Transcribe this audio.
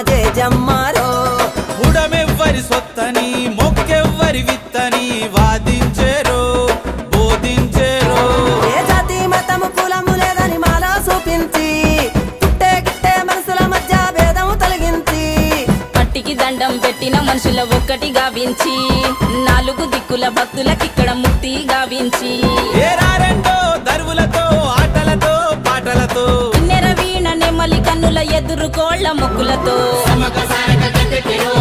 జమ్మరో ఉడమెవ్వరి సొత్తని మొక్కెవ్వరి విత్తని వాదించేరో బోధించేరో ఏ జాతి మతము కులము లేదని మాలా చూపించి పుట్టే గిట్టే మనసుల మధ్య భేదం తొలగించి మట్టికి దండం పెట్టిన మనుషుల ఒక్కటి గావించి నాలుగు దిక్కుల భక్తులకిక్కడ ముక్తి గావించి ఏరారెండో దరువులతో ఆటలతో పాటలతో నెరవీణ నెమలి కన్నుల ఎదురు కోళ్ల మొక్కులతో సమక సారక గంటెటిరో